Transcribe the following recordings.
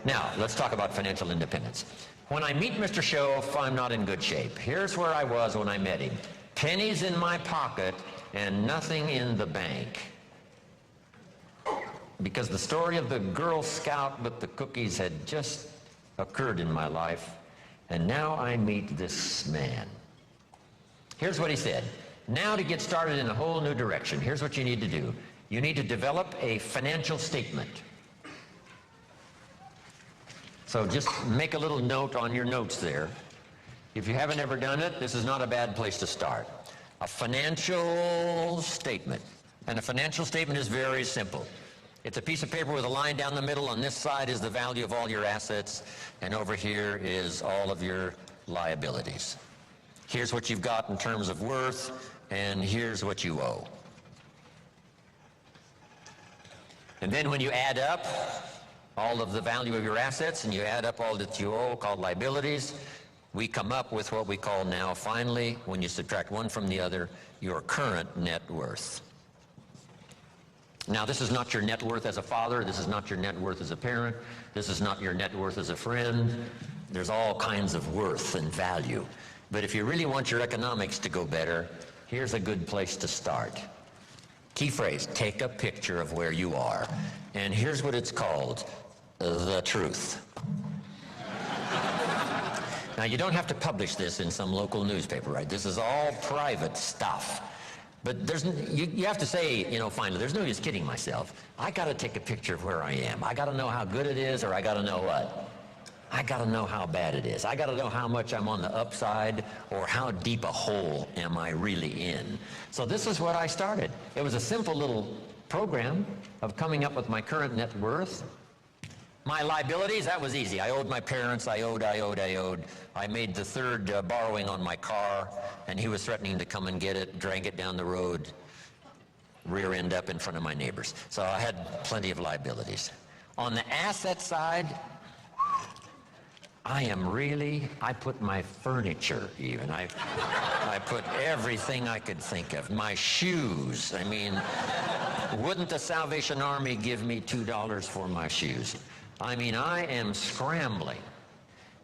Now, let's talk about financial independence. When I meet Mr. Schoaf, I'm not in good shape. Here's where I was when I met him. Pennies in my pocket and nothing in the bank. Because the story of the Girl Scout with the cookies had just occurred in my life, and now I meet this man. Here's what he said. Now to get started in a whole new direction, here's what you need to do. You need to develop a financial statement. So just make a little note on your notes there. If you haven't ever done it, this is not a bad place to start. A financial statement. And a financial statement is very simple. It's a piece of paper with a line down the middle. On this side is the value of all your assets, and over here is all of your liabilities. Here's what you've got in terms of worth, and here's what you owe. And then when you add up all of the value of your assets and you add up all that you owe, called liabilities, we come up with what we call now, finally, when you subtract one from the other, your current net worth. Now, this is not your net worth as a father. This is not your net worth as a parent. This is not your net worth as a friend. There's all kinds of worth and value. But if you really want your economics to go better, here's a good place to start. Key phrase, take a picture of where you are. And here's what it's called, the truth. Now, you don't have to publish this in some local newspaper, right? This is all private stuff. But you have to say, you know, finally, there's no use kidding myself. I got to take a picture of where I am. I got to know how good it is, or I got to know what? I got to know how bad it is. I got to know how much I'm on the upside, or how deep a hole am I really in. So this is what I started. It was a simple little program of coming up with my current net worth. My liabilities, that was easy. I owed my parents, I owed. I made the third borrowing on my car, and he was threatening to come and get it, drag it down the road, rear end up in front of my neighbors. So I had plenty of liabilities. On the asset side, I put my furniture even. I put everything I could think of. My shoes. I mean, wouldn't the Salvation Army give me $2 for my shoes? I mean, I am scrambling.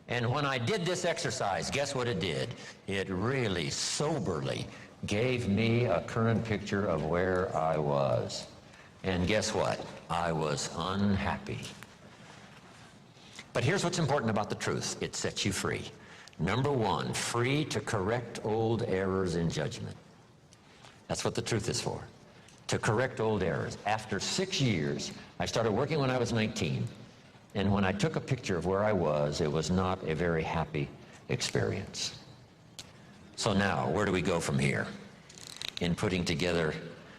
And when I did this exercise, guess what it did? It really soberly gave me a current picture of where I was. And guess what? I was unhappy. But here's what's important about the truth. It sets you free. Number one, free to correct old errors in judgment. That's what the truth is for, to correct old errors. After 6 years, I started working when I was 19. And when I took a picture of where I was, it was not a very happy experience. So now, where do we go from here? In putting together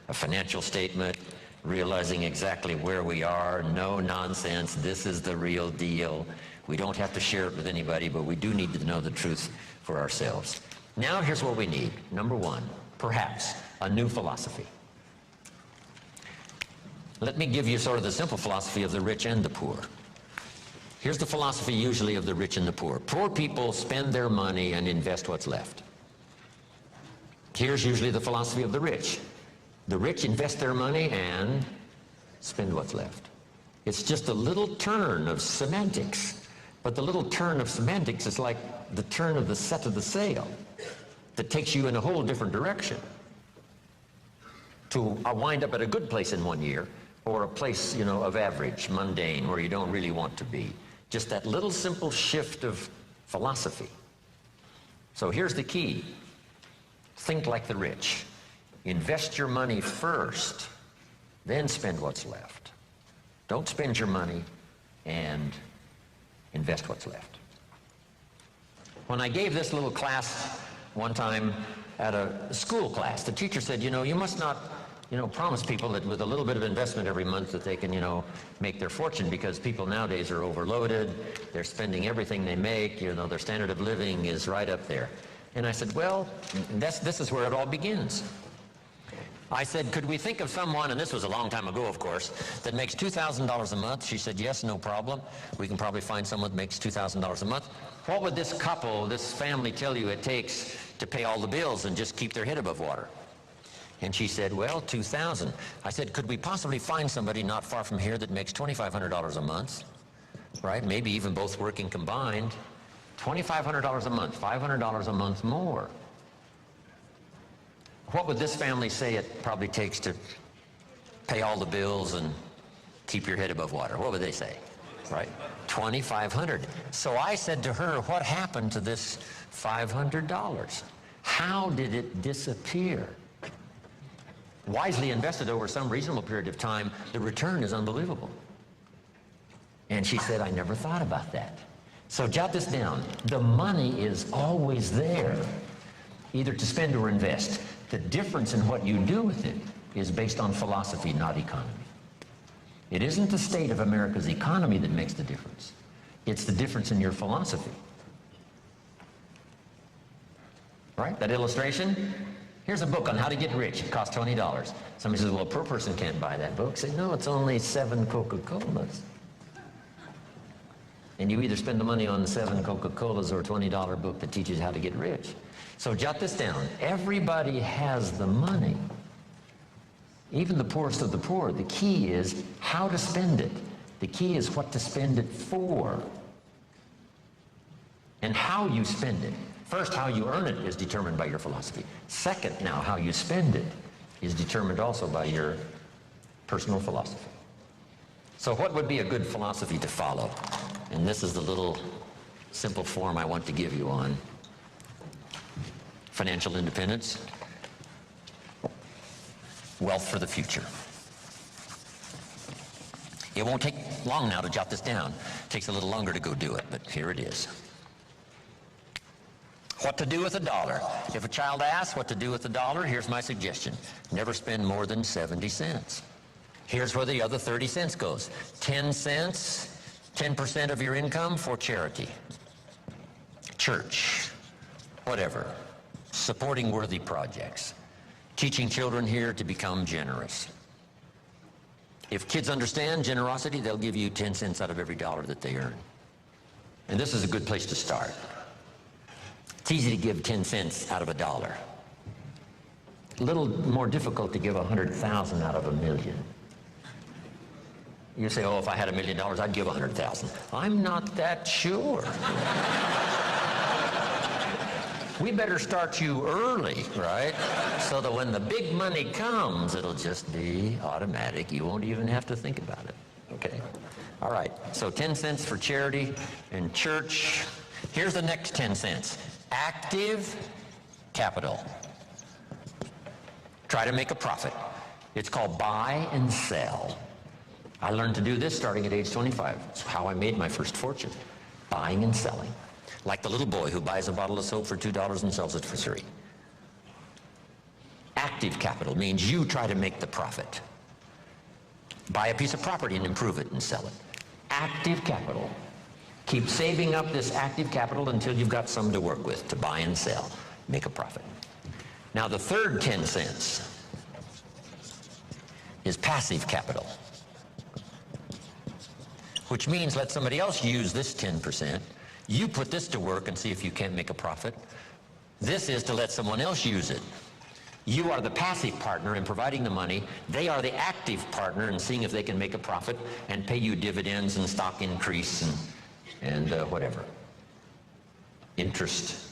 a financial statement, realizing exactly where we are, no nonsense, this is the real deal. We don't have to share it with anybody, but we do need to know the truth for ourselves. Now here's what we need. Number one, perhaps a new philosophy. Let me give you sort of the simple philosophy of the rich and the poor. Here's the philosophy usually of the rich and the poor. Poor people spend their money and invest what's left. Here's usually the philosophy of the rich. The rich invest their money and spend what's left. It's just a little turn of semantics. But the little turn of semantics is like the turn of the set of the sail that takes you in a whole different direction to wind up at a good place in 1 year, or a place, you know, of average, mundane, where you don't really want to be. Just that little simple shift of philosophy. So here's the key. Think like the rich. Invest your money first, then spend what's left. Don't spend your money and invest what's left. When I gave this little class one time at a school class, the teacher said, you know, you must not, promise people that with a little bit of investment every month that they can, make their fortune, because people nowadays are overloaded. They're spending everything they make. Their standard of living is right up there. And I said, well, this is where it all begins. I said, could we think of someone, and this was a long time ago, of course, that makes $2,000 a month? She said, yes, no problem. We can probably find someone that makes $2,000 a month. What would this couple, this family tell you it takes to pay all the bills and just keep their head above water? And she said, well, $2,000. I said, could we possibly find somebody not far from here that makes $2,500 a month? right? Maybe even both working combined, $2,500 a month, $500 a month more. What would this family say it probably takes to pay all the bills and keep your head above water? What would they say, right? $2,500. So I said to her, what happened to this $500? How did it disappear? Wisely invested over some reasonable period of time, the return is unbelievable. And she said, I never thought about that. So jot this down. The money is always there, either to spend or invest. The difference in what you do with it is based on philosophy, not economy. It isn't the state of America's economy that makes the difference. It's the difference in your philosophy. Right? That illustration? Here's a book on how to get rich. It costs $20. Somebody says, well, a poor person can't buy that book. Say, no, it's only 7 Coca-Colas. And you either spend the money on 7 Coca-Colas or a $20 book that teaches how to get rich. So jot this down. Everybody has the money. Even the poorest of the poor. The key is how to spend it. The key is what to spend it for. And how you spend it. First, how you earn it is determined by your philosophy. Second, now, how you spend it is determined also by your personal philosophy. So what would be a good philosophy to follow? And this is the little simple form I want to give you on financial independence, wealth for the future. It won't take long now to jot this down. It takes a little longer to go do it, but here it is. What to do with $1? If a child asks what to do with $1, here's my suggestion. Never spend more than 70 cents. Here's where the other 30 cents goes. 10 cents, 10% of your income for charity, church, whatever. Supporting worthy projects. Teaching children here to become generous. If kids understand generosity, they'll give you 10 cents out of every dollar that they earn. And this is a good place to start. It's easy to give 10 cents out of $1. A little more difficult to give 100,000 out of $1 million. You say, oh, if I had $1 million, I'd give 100,000. I'm not that sure. We better start you early, right? So that when the big money comes, it'll just be automatic. You won't even have to think about it, okay? All right, so 10 cents for charity and church. Here's the next 10 cents. Active capital. Try to make a profit. It's called buy and sell. I learned to do this starting at age 25. It's how I made my first fortune, buying and selling. Like the little boy who buys a bottle of soap for $2 and sells it for $3. Active capital means you try to make the profit. Buy a piece of property and improve it and sell it. Active capital. Keep saving up this active capital until you've got some to work with to buy and sell. Make a profit. Now the third 10 cents is passive capital, which means let somebody else use this 10%. You put this to work and see if you can't make a profit. This is to let someone else use it. You are the passive partner in providing the money. They are the active partner in seeing if they can make a profit and pay you dividends and stock increase and whatever. Interest.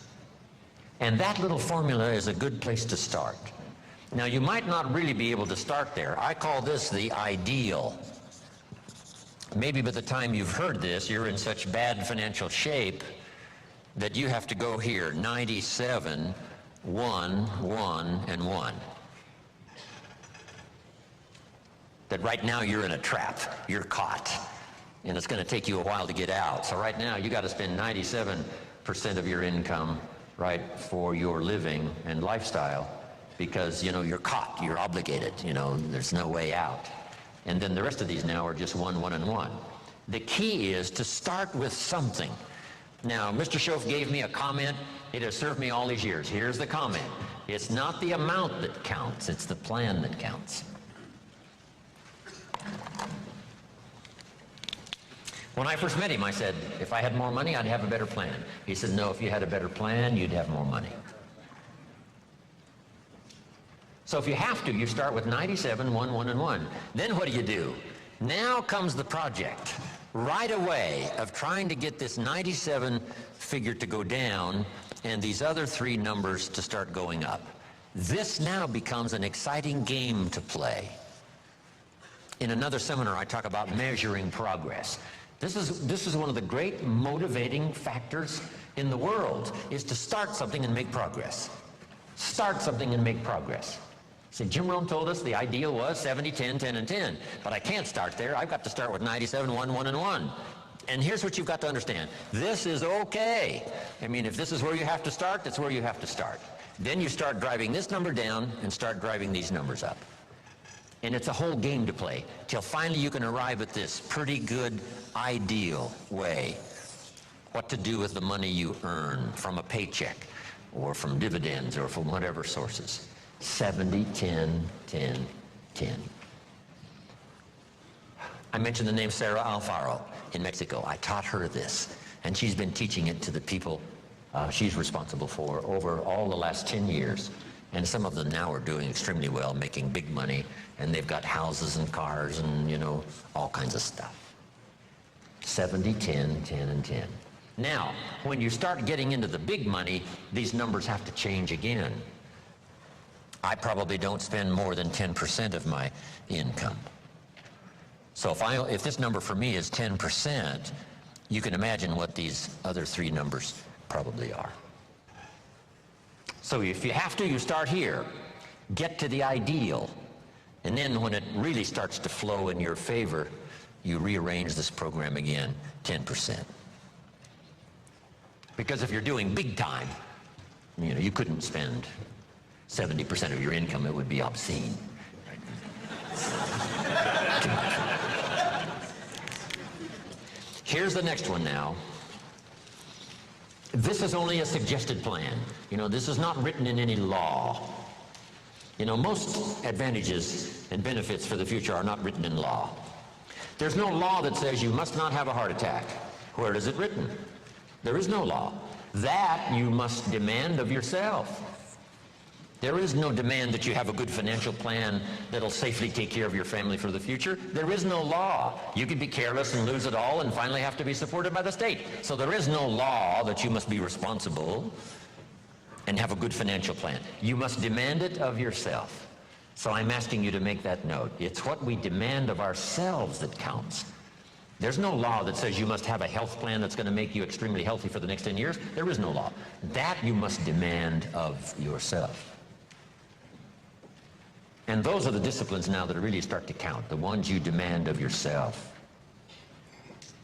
And that little formula is a good place to start. Now, you might not really be able to start there. I call this the ideal. Maybe by the time you've heard this, you're in such bad financial shape that you have to go here, 97, 1, 1, and 1. That right now you're in a trap. You're caught. And it's going to take you a while to get out. So right now you got to spend 97% of your income, right, for your living and lifestyle because, you know, you're caught. You're obligated. You know, there's no way out. And then the rest of these now are just 1, 1, and 1. The key is to start with something. Now, Mr. Schoaf gave me a comment. It has served me all these years. Here's the comment. It's not the amount that counts. It's the plan that counts. When I first met him, I said, if I had more money, I'd have a better plan. He said, no, if you had a better plan, you'd have more money. So if you have to, you start with 97, 1, 1, and 1. Then what do? Now comes the project. right away of trying to get this 97 figure to go down and these other three numbers to start going up. This now becomes an exciting game to play. In another seminar, I talk about measuring progress. This is one of the great motivating factors in the world, is to start something and make progress. Start something and make progress. See, Jim Rohn told us the ideal was 70, 10, 10, and 10. But I can't start there. I've got to start with 97, 1, 1, and 1. And here's what you've got to understand. This is okay. I mean, if this is where you have to start, that's where you have to start. Then you start driving this number down and start driving these numbers up. And it's a whole game to play, till finally you can arrive at this pretty good, ideal way. What to do with the money you earn from a paycheck, or from dividends, or from whatever sources. 70, 10, 10, 10. I mentioned the name Sarah Alfaro in Mexico. I taught her this, and she's been teaching it to the people she's responsible for over all the last 10 years. And some of them now are doing extremely well, making big money, and they've got houses and cars and, you know, all kinds of stuff. 70, 10, 10, and 10. Now, when you start getting into the big money, these numbers have to change again. I probably don't spend more than 10% of my income. So if this number for me is 10%, you can imagine what these other three numbers probably are. So if you have to, you start here. Get to the ideal. And then when it really starts to flow in your favor, you rearrange this program again, 10%. Because if you're doing big time, you know, you couldn't spend 70% of your income. It would be obscene. Here's the next one now. This is only a suggested plan. You know, this is not written in any law. You know, most advantages and benefits for the future are not written in law. There's no law that says you must not have a heart attack. Where is it written? There is no law. That you must demand of yourself. There is no demand that you have a good financial plan that'll safely take care of your family for the future. There is no law. You could be careless and lose it all and finally have to be supported by the state. So there is no law that you must be responsible and have a good financial plan. You must demand it of yourself. So I'm asking you to make that note. It's what we demand of ourselves that counts. There's no law that says you must have a health plan that's going to make you extremely healthy for the next 10 years. There is no law. That you must demand of yourself. And those are the disciplines now that really start to count, the ones you demand of yourself.